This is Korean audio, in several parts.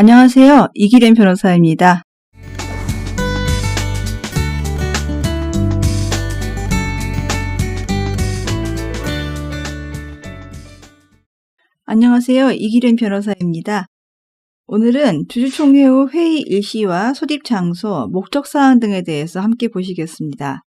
안녕하세요. 이기련 변호사입니다. 안녕하세요. 이기련 변호사입니다. 오늘은 주주총회 후 회의 일시와 소집 장소, 목적 사항 등에 대해서 함께 보시겠습니다.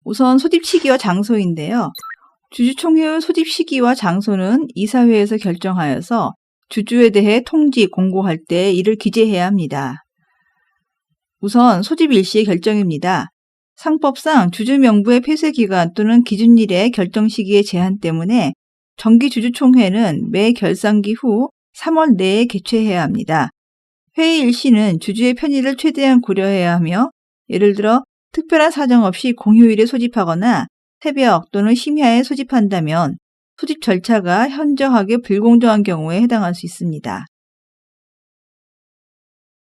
우선 소집 시기와 장소인데요. 주주총회 후 소집 시기와 장소는 이사회에서 결정하여서 주주에 대해 통지, 공고할 때 이를 기재해야 합니다. 우선 소집 일시의 결정입니다. 상법상 주주 명부의 폐쇄 기간 또는 기준일의 결정 시기의 제한 때문에 정기 주주총회는 매 결산기 후 3월 내에 개최해야 합니다. 회의 일시는 주주의 편의를 최대한 고려해야 하며 예를 들어 특별한 사정 없이 공휴일에 소집하거나 새벽 또는 심야에 소집한다면 소집 절차가 현저하게 불공정한 경우에 해당할 수 있습니다.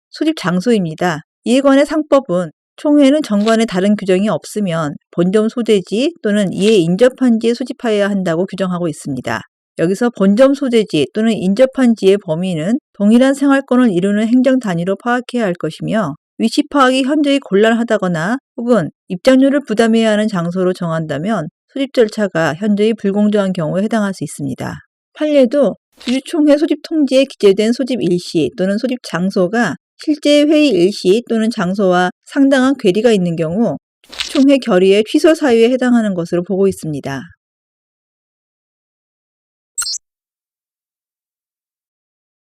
소집 장소입니다. 이에 관해 상법은 총회는 정관에 다른 규정이 없으면 본점 소재지 또는 이에 인접한 지에 소집하여야 한다고 규정하고 있습니다. 여기서 본점 소재지 또는 인접한 지의 범위는 동일한 생활권을 이루는 행정 단위로 파악해야 할 것이며 위치 파악이 현저히 곤란하다거나 혹은 입장료를 부담해야 하는 장소로 정한다면 소집 절차가 현저히 불공정한 경우에 해당할 수 있습니다. 판례도 주주총회 소집 통지에 기재된 소집 일시 또는 소집 장소가 실제 회의 일시 또는 장소와 상당한 괴리가 있는 경우 총회 결의의 취소 사유에 해당하는 것으로 보고 있습니다.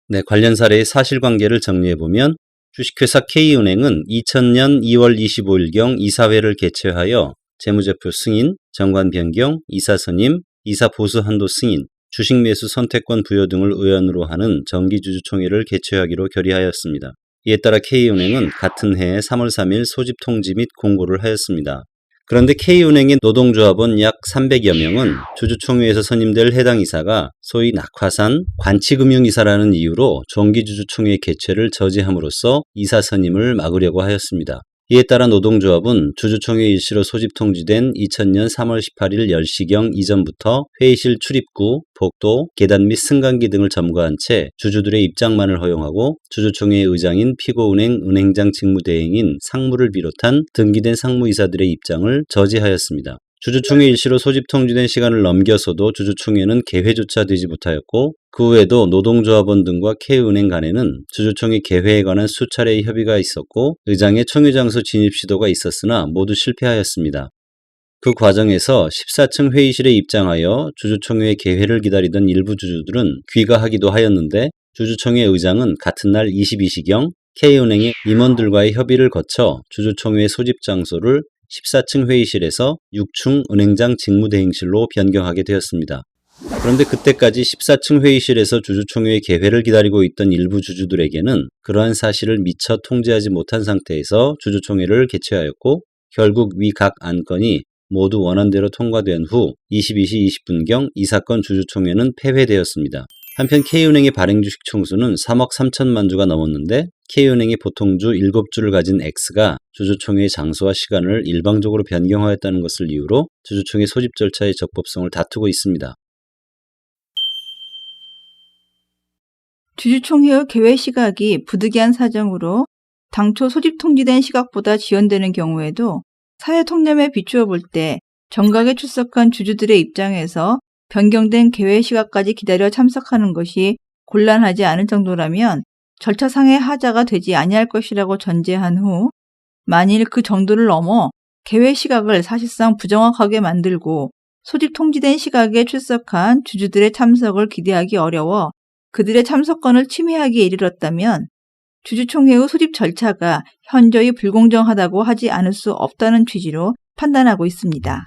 네, 관련 사례의 사실관계를 정리해보면 주식회사 K은행은 2000년 2월 25일경 이사회를 개최하여 재무제표 승인, 정관 변경, 이사 선임, 이사 보수 한도 승인, 주식 매수 선택권 부여 등을 의원으로 하는 정기주주총회를 개최하기로 결의하였습니다. 이에 따라 K은행은 같은 해 3월 3일 소집 통지 및 공고를 하였습니다. 그런데 K은행의 노동조합원 약 300여 명은 주주총회에서 선임될 해당 이사가 소위 낙하산 관치금융이사라는 이유로 정기주주총회 개최를 저지함으로써 이사 선임을 막으려고 하였습니다. 이에 따라 노동조합은 주주총회 일시로 소집 통지된 2000년 3월 18일 10시경 이전부터 회의실 출입구, 복도, 계단 및 승강기 등을 점거한 채 주주들의 입장만을 허용하고 주주총회 의장인 피고은행 은행장 직무대행인 상무를 비롯한 등기된 상무이사들의 입장을 저지하였습니다. 주주총회 일시로 소집 통지된 시간을 넘겨서도 주주총회는 개회조차 되지 못하였고 그 후에도 노동조합원 등과 K은행 간에는 주주총회 개회에 관한 수차례의 협의가 있었고 의장의 총회장소 진입 시도가 있었으나 모두 실패하였습니다. 그 과정에서 14층 회의실에 입장하여 주주총회 개회를 기다리던 일부 주주들은 귀가하기도 하였는데 주주총회 의장은 같은 날 22시경 K은행의 임원들과의 협의를 거쳐 주주총회 소집 장소를 14층 회의실에서 6층 은행장 직무대행실로 변경하게 되었습니다. 그런데 그때까지 14층 회의실에서 주주총회 개회를 기다리고 있던 일부 주주들에게는 그러한 사실을 미처 통지하지 못한 상태에서 주주총회를 개최하였고 결국 위 각 안건이 모두 원안대로 통과된 후 22시 20분경 이 사건 주주총회는 폐회되었습니다. 한편 K은행의 발행주식 총수는 3억 3천만 주가 넘었는데 K은행의 보통주 7주를 가진 X가 주주총회의 장소와 시간을 일방적으로 변경하였다는 것을 이유로 주주총회 소집 절차의 적법성을 다투고 있습니다. 주주총회의 개회 시각이 부득이한 사정으로 당초 소집 통지된 시각보다 지연되는 경우에도 사회 통념에 비추어 볼 때 정각에 출석한 주주들의 입장에서 변경된 개회 시각까지 기다려 참석하는 것이 곤란하지 않을 정도라면 절차상의 하자가 되지 아니할 것이라고 전제한 후 만일 그 정도를 넘어 개회 시각을 사실상 부정확하게 만들고 소집 통지된 시각에 출석한 주주들의 참석을 기대하기 어려워 그들의 참석권을 침해하기에 이르렀다면 주주총회의 소집 절차가 현저히 불공정하다고 하지 않을 수 없다는 취지로 판단하고 있습니다.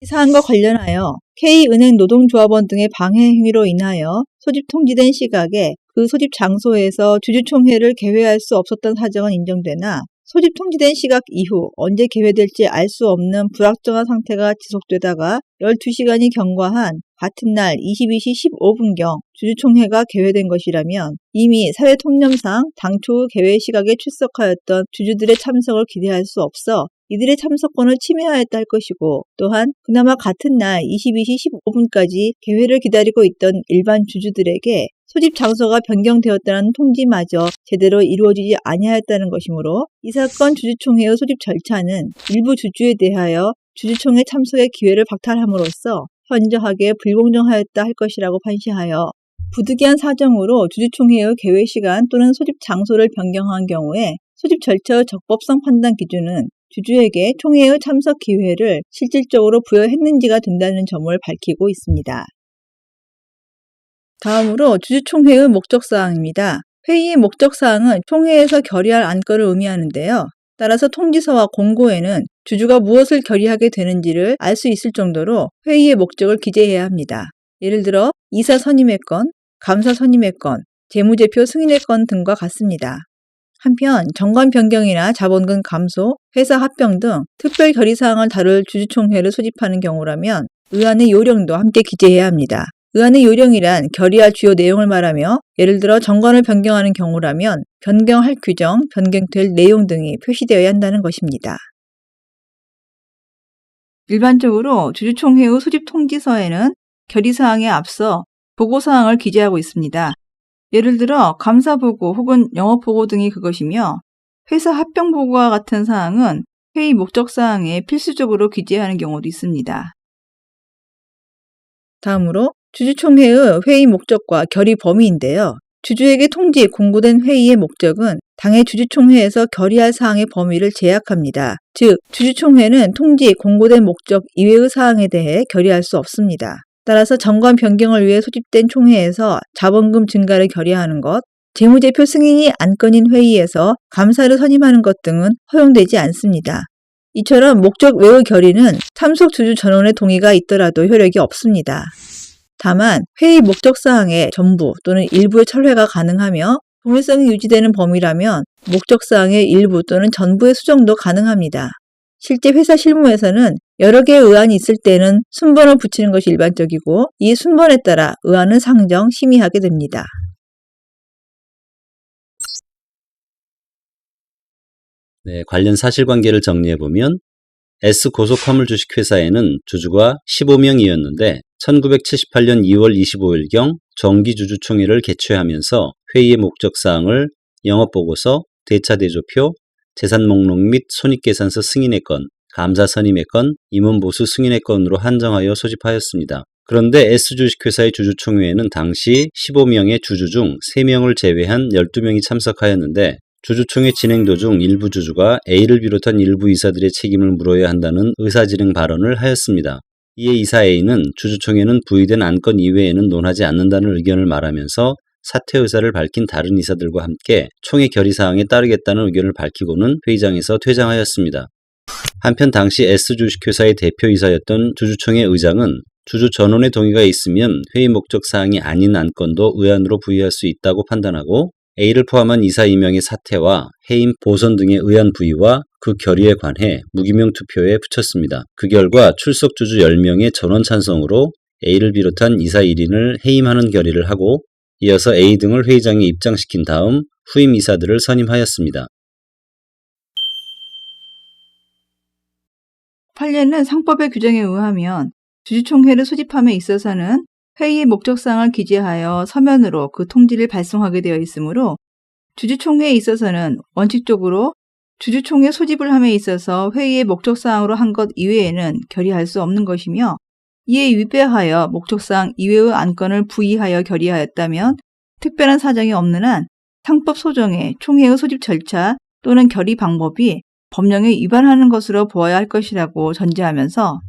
이 사안과 관련하여 K은행 노동조합원 등의 방해 행위로 인하여 소집 통지된 시각에 그 소집 장소에서 주주총회를 개회할 수 없었던 사정은 인정되나 소집 통지된 시각 이후 언제 개회될지 알 수 없는 불확정한 상태가 지속되다가 12시간이 경과한 같은 날 22시 15분경 주주총회가 개회된 것이라면 이미 사회 통념상 당초 개회 시각에 출석하였던 주주들의 참석을 기대할 수 없어 이들의 참석권을 침해하였다 할 것이고, 또한 그나마 같은 날 22시 15분까지 개회를 기다리고 있던 일반 주주들에게 소집 장소가 변경되었다는 통지마저 제대로 이루어지지 아니하였다는 것이므로 이 사건 주주총회의 소집 절차는 일부 주주에 대하여 주주총회 참석의 기회를 박탈함으로써 현저하게 불공정하였다 할 것이라고 판시하여 부득이한 사정으로 주주총회의 개회 시간 또는 소집 장소를 변경한 경우에 소집 절차의 적법성 판단 기준은 주주에게 총회의 참석 기회를 실질적으로 부여했는지가 된다는 점을 밝히고 있습니다. 다음으로 주주총회의 목적사항입니다. 회의의 목적사항은 총회에서 결의할 안건을 의미하는데요. 따라서 통지서와 공고에는 주주가 무엇을 결의하게 되는지를 알 수 있을 정도로 회의의 목적을 기재해야 합니다. 예를 들어 이사 선임의 건, 감사 선임의 건, 재무제표 승인의 건 등과 같습니다. 한편 정관 변경이나 자본금 감소, 회사 합병 등 특별 결의사항을 다룰 주주총회를 소집하는 경우라면 의안의 요령도 함께 기재해야 합니다. 의안의 요령이란 결의할 주요 내용을 말하며 예를 들어 정관을 변경하는 경우라면 변경할 규정, 변경될 내용 등이 표시되어야 한다는 것입니다. 일반적으로 주주총회의 소집 통지서에는 결의사항에 앞서 보고사항을 기재하고 있습니다. 예를 들어 감사보고 혹은 영업보고 등이 그것이며 회사 합병보고와 같은 사항은 회의 목적사항에 필수적으로 기재하는 경우도 있습니다. 다음으로 주주총회의 회의 목적과 결의 범위인데요. 주주에게 통지, 공고된 회의의 목적은 당해 주주총회에서 결의할 사항의 범위를 제약합니다. 즉, 주주총회는 통지, 공고된 목적 이외의 사항에 대해 결의할 수 없습니다. 따라서 정관 변경을 위해 소집된 총회에서 자본금 증가를 결의하는 것, 재무제표 승인이 안건인 회의에서 감사를 선임하는 것 등은 허용되지 않습니다. 이처럼 목적 외의 결의는 참석 주주 전원의 동의가 있더라도 효력이 없습니다. 다만 회의 목적사항의 전부 또는 일부의 철회가 가능하며 동일성이 유지되는 범위라면 목적사항의 일부 또는 전부의 수정도 가능합니다. 실제 회사 실무에서는 여러 개의 의안이 있을 때는 순번을 붙이는 것이 일반적이고 이 순번에 따라 의안은 상정, 심의하게 됩니다. 네, 관련 사실관계를 정리해보면 S고속화물 주식회사에는 주주가 15명이었는데 1978년 2월 25일경 정기주주총회를 개최하면서 회의의 목적사항을 영업보고서, 대차대조표, 재산목록 및 손익계산서 승인의 건, 감사 선임의 건, 임원보수 승인의 건으로 한정하여 소집하였습니다. 그런데 S주식회사의 주주총회에는 당시 15명의 주주 중 3명을 제외한 12명이 참석하였는데 주주총회 진행 도중 일부 주주가 A를 비롯한 일부 이사들의 책임을 물어야 한다는 의사진행 발언을 하였습니다. 이에 이사 A는 주주총회는 부의된 안건 이외에는 논하지 않는다는 의견을 말하면서 사퇴 의사를 밝힌 다른 이사들과 함께 총회 결의사항에 따르겠다는 의견을 밝히고는 회의장에서 퇴장하였습니다. 한편 당시 S주식회사의 대표이사였던 주주총회 의장은 주주 전원의 동의가 있으면 회의 목적사항이 아닌 안건도 의안으로 부의할 수 있다고 판단하고 A를 포함한 이사 2명의 사퇴와 해임 보선 등의 의안 부의와 그 결의에 관해 무기명 투표에 붙였습니다. 그 결과 출석 주주 10명의 전원 찬성으로 A를 비롯한 이사 1인을 해임하는 결의를 하고 이어서 A 등을 회의장에 입장시킨 다음 후임 이사들을 선임하였습니다. 판례는 상법의 규정에 의하면 주주총회를 소집함에 있어서는 회의의 목적사항을 기재하여 서면으로 그 통지를 발송하게 되어 있으므로 주주총회에 있어서는 원칙적으로 주주총회 소집을 함에 있어서 회의의 목적사항으로 한 것 이외에는 결의할 수 없는 것이며 이에 위배하여 목적사항 이외의 안건을 부의하여 결의하였다면 특별한 사정이 없는 한 상법 소정의 총회의 소집 절차 또는 결의 방법이 법령에 위반하는 것으로 보아야 할 것이라고 전제하면서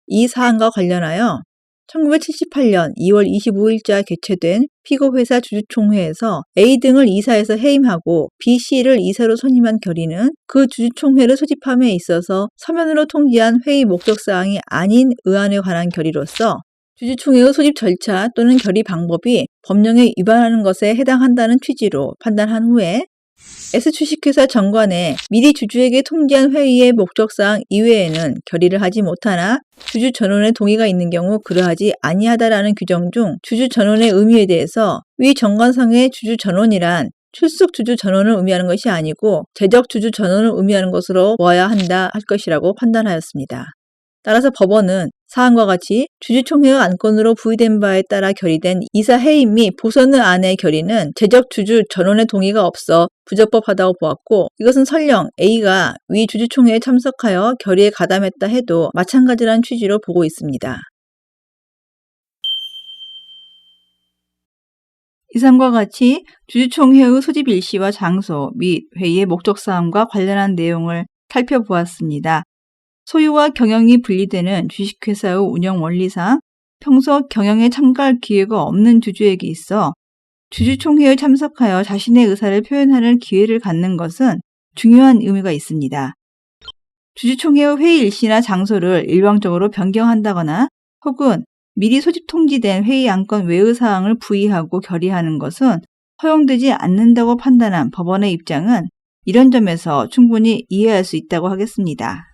이 사안과 관련하여 1978년 2월 25일자 개최된 피고회사 주주총회에서 A 등을 이사에서 해임하고 B, C를 이사로 선임한 결의는 그 주주총회를 소집함에 있어서 서면으로 통지한 회의 목적사항이 아닌 의안에 관한 결의로서 주주총회의 소집 절차 또는 결의 방법이 법령에 위반하는 것에 해당한다는 취지로 판단한 후에 S주식회사 정관에 미리 주주에게 통지한 회의의 목적사항 이외에는 결의를 하지 못하나 주주 전원의 동의가 있는 경우 그러하지 아니하다라는 규정 중 주주 전원의 의미에 대해서 위 정관상의 주주 전원이란 출석 주주 전원을 의미하는 것이 아니고 재적 주주 전원을 의미하는 것으로 보아야 한다 할 것이라고 판단하였습니다. 따라서 법원은 사항과 같이 주주총회의 안건으로 부의된 바에 따라 결의된 이사 해임 및 보선의 안의 결의는 재적 주주 전원의 동의가 없어 부적법하다고 보았고, 이것은 설령 A가 위 주주총회에 참석하여 결의에 가담했다 해도 마찬가지라는 취지로 보고 있습니다. 이상과 같이 주주총회의 소집 일시와 장소 및 회의의 목적사항과 관련한 내용을 살펴보았습니다. 소유와 경영이 분리되는 주식회사의 운영 원리상 평소 경영에 참가할 기회가 없는 주주에게 있어 주주총회에 참석하여 자신의 의사를 표현하는 기회를 갖는 것은 중요한 의미가 있습니다. 주주총회의 회의 일시나 장소를 일방적으로 변경한다거나 혹은 미리 소집 통지된 회의 안건 외의 사항을 부의하고 결의하는 것은 허용되지 않는다고 판단한 법원의 입장은 이런 점에서 충분히 이해할 수 있다고 하겠습니다.